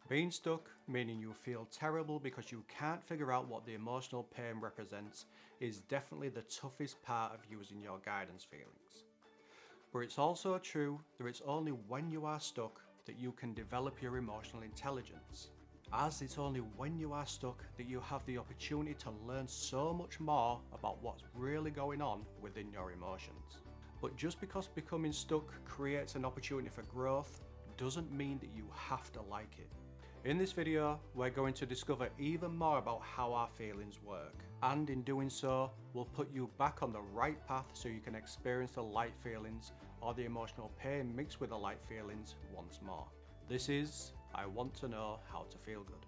Being stuck, meaning you feel terrible because you can't figure out what the emotional pain represents, is definitely the toughest part of using your guidance feelings. But it's also true that it's only when you are stuck that you can develop your emotional intelligence, as it's only when you are stuck that you have the opportunity to learn so much more about what's really going on within your emotions. But just because becoming stuck creates an opportunity for growth doesn't mean that you have to like it. In this video, we're going to discover even more about how our feelings work, and in doing so, we'll put you back on the right path so you can experience the light feelings or the emotional pain mixed with the light feelings once more. This is I Want to Know How to Feel Good.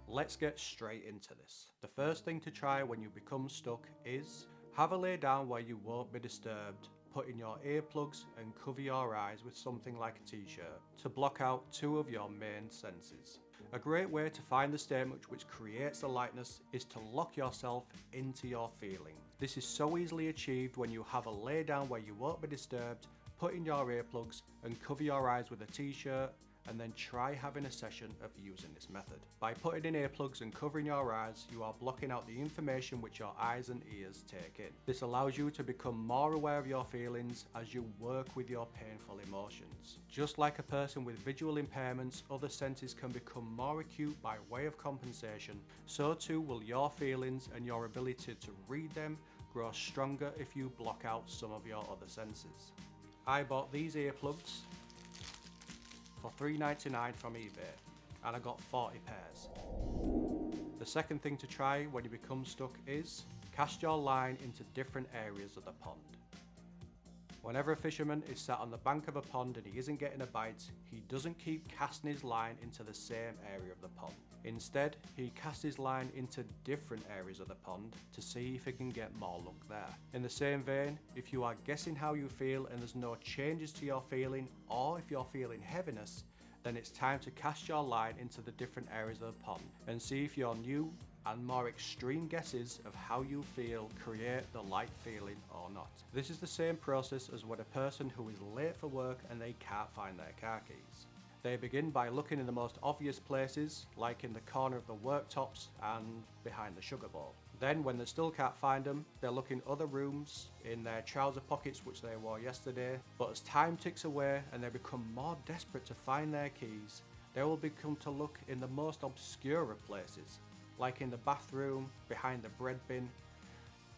Let's get straight into this. The first thing to try when you become stuck is have a lay down where you won't be disturbed. Put in your earplugs and cover your eyes with something like a t-shirt to block out two of your main senses. A great way to find the statement which creates the lightness is to lock yourself into your feeling. This is so easily achieved when you have a lay down where you won't be disturbed, put in your earplugs and cover your eyes with a t-shirt, and then try having a session of using this method. By putting in earplugs and covering your eyes, you are blocking out the information which your eyes and ears take in. This allows you to become more aware of your feelings as you work with your painful emotions. Just like a person with visual impairments, other senses can become more acute by way of compensation, so too will your feelings, and your ability to read them grow stronger if you block out some of your other senses. I bought these earplugs for $3.99 from eBay, and I got 40 pairs. The second thing to try when you become stuck is cast your line into different areas of the pond. Whenever a fisherman is sat on the bank of a pond and he isn't getting a bite, he doesn't keep casting his line into the same area of the pond. Instead, he casts his line into different areas of the pond to see if he can get more luck there. In the same vein, if you are guessing how you feel and there's no changes to your feeling, or if you're feeling heaviness, then it's time to cast your line into the different areas of the pond and see if your new and more extreme guesses of how you feel create the light feeling or not. This is the same process as when a person who is late for work and they can't find their car keys. They begin by looking in the most obvious places, like in the corner of the worktops and behind the sugar bowl. Then when they still can't find them, they look in other rooms, in their trouser pockets which they wore yesterday. But as time ticks away and they become more desperate to find their keys, they will become to look in the most obscure of places, like in the bathroom, behind the bread bin,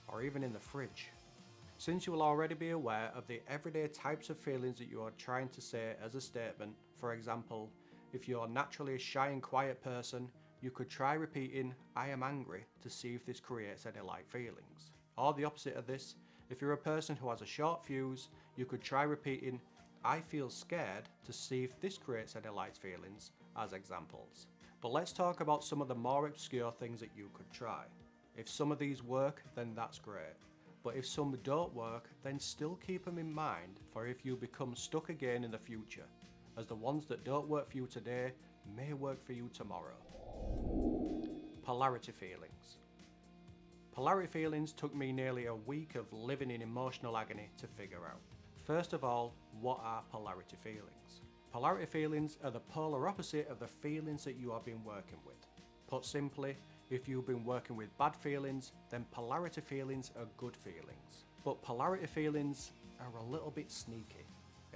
or even in the fridge. Since you will already be aware of the everyday types of feelings that you are trying to say as a statement, for example, if you're naturally a shy and quiet person, you could try repeating, I am angry, to see if this creates any light feelings. Or the opposite of this, if you're a person who has a short fuse, you could try repeating, I feel scared, to see if this creates any light feelings, as examples. But let's talk about some of the more obscure things that you could try. If some of these work, then that's great. But if some don't work, then still keep them in mind for if you become stuck again in the future, as the ones that don't work for you today may work for you tomorrow. Polarity feelings. Polarity feelings took me nearly a week of living in emotional agony to figure out. First of all, what are polarity feelings? Polarity feelings are the polar opposite of the feelings that you have been working with. Put simply, if you've been working with bad feelings, then polarity feelings are good feelings. But polarity feelings are a little bit sneaky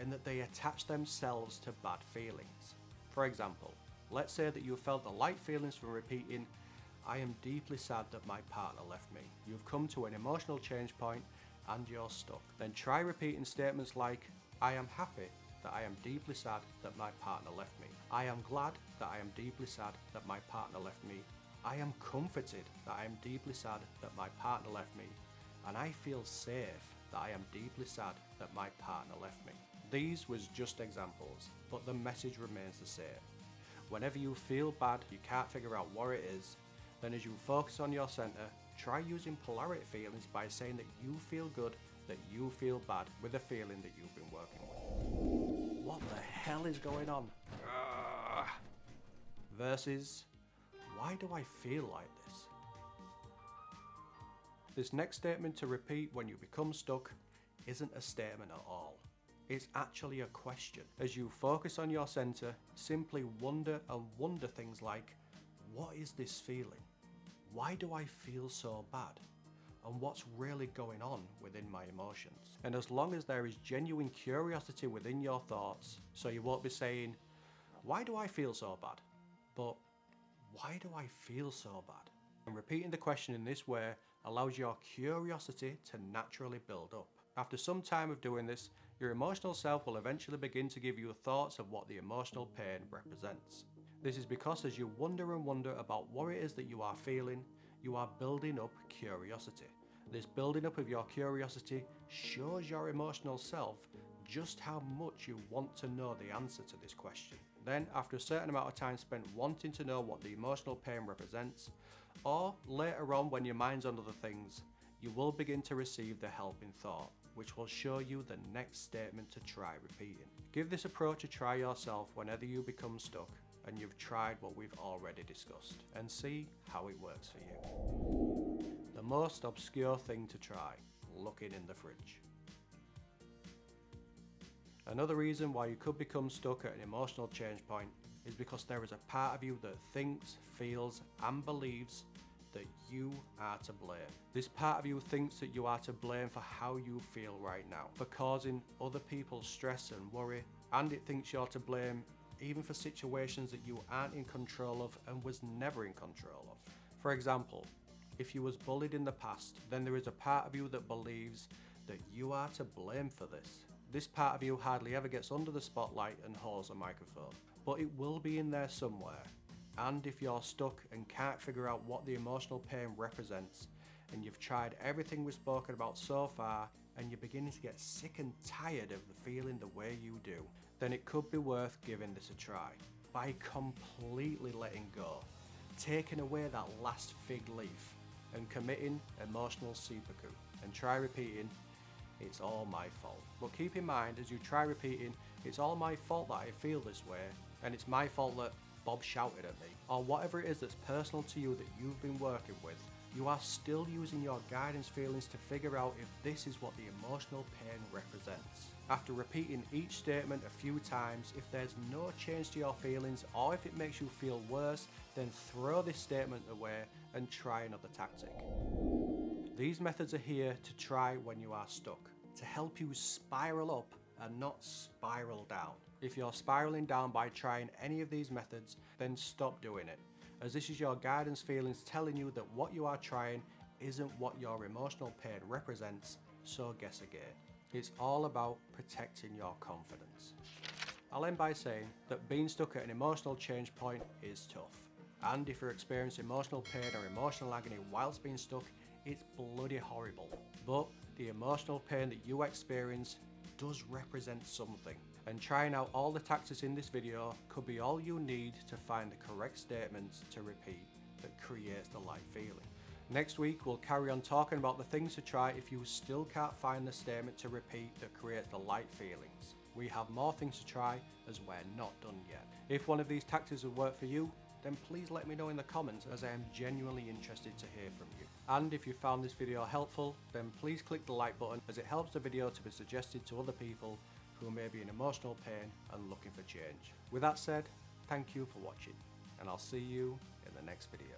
in that they attach themselves to bad feelings. For example, let's say that you felt the light feelings from repeating, I am deeply sad that my partner left me. You've come to an emotional change point and you're stuck. Then try repeating statements like, I am happy that I am deeply sad that my partner left me. I am glad that I am deeply sad that my partner left me. I am comforted that I am deeply sad that my partner left me. And I feel safe that I am deeply sad that my partner left me. These was just examples, but the message remains the same. Whenever you feel bad, you can't figure out what it is, then as you focus on your center, try using polarity feelings by saying that you feel good, that you feel bad with the feeling that you've been working with. What the hell is going on? Versus, why do I feel like this? This next statement to repeat when you become stuck isn't a statement at all. It's actually a question. As you focus on your center, simply wonder and wonder things like, what is this feeling? Why do I feel so bad? And what's really going on within my emotions? And as long as there is genuine curiosity within your thoughts, so you won't be saying, why do I feel so bad? But why do I feel so bad? And repeating the question in this way allows your curiosity to naturally build up. After some time of doing this, your emotional self will eventually begin to give you thoughts of what the emotional pain represents. This is because as you wonder and wonder about what it is that you are feeling, you are building up curiosity. This building up of your curiosity shows your emotional self just how much you want to know the answer to this question. Then, after a certain amount of time spent wanting to know what the emotional pain represents, or later on when your mind's on other things, you will begin to receive the helping thought, which will show you the next statement to try repeating. Give this approach a try yourself whenever you become stuck and you've tried what we've already discussed, and see how it works for you. The most obscure thing to try: looking in the fridge. Another reason why you could become stuck at an emotional change point is because there is a part of you that thinks, feels, and believes that you are to blame. This part of you thinks that you are to blame for how you feel right now, for causing other people's stress and worry, and it thinks you're to blame even for situations that you aren't in control of and was never in control of. For example, if you was bullied in the past, then there is a part of you that believes that you are to blame for this. This part of you hardly ever gets under the spotlight and holds a microphone, but it will be in there somewhere. And if you're stuck and can't figure out what the emotional pain represents, and you've tried everything we've spoken about so far, and you're beginning to get sick and tired of feeling the way you do, then it could be worth giving this a try by completely letting go, taking away that last fig leaf, and committing emotional seppuku, and try repeating, it's all my fault. But keep in mind, as you try repeating, it's all my fault that I feel this way, and it's my fault that Bob shouted at me, or whatever it is that's personal to you that you've been working with, you are still using your guidance feelings to figure out if this is what the emotional pain represents. After repeating each statement a few times, if there's no change to your feelings or if it makes you feel worse, then throw this statement away and try another tactic. These methods are here to try when you are stuck, to help you spiral up and not spiral down. If you're spiraling down by trying any of these methods, then stop doing it, as this is your guidance feelings telling you that what you are trying isn't what your emotional pain represents, so guess again. It's all about protecting your confidence. I'll end by saying that being stuck at an emotional change point is tough, and if you're experiencing emotional pain or emotional agony whilst being stuck, it's bloody horrible. But the emotional pain that you experience does represent something, and trying out all the tactics in this video could be all you need to find the correct statements to repeat that creates the light feeling. Next week we'll carry on talking about the things to try if you still can't find the statement to repeat that creates the light feelings. We have more things to try as we're not done yet. If one of these tactics would work for you, then please let me know in the comments, as I am genuinely interested to hear from you. And if you found this video helpful, then please click the like button, as it helps the video to be suggested to other people who may be in emotional pain and looking for change. With that said, thank you for watching, and I'll see you in the next video.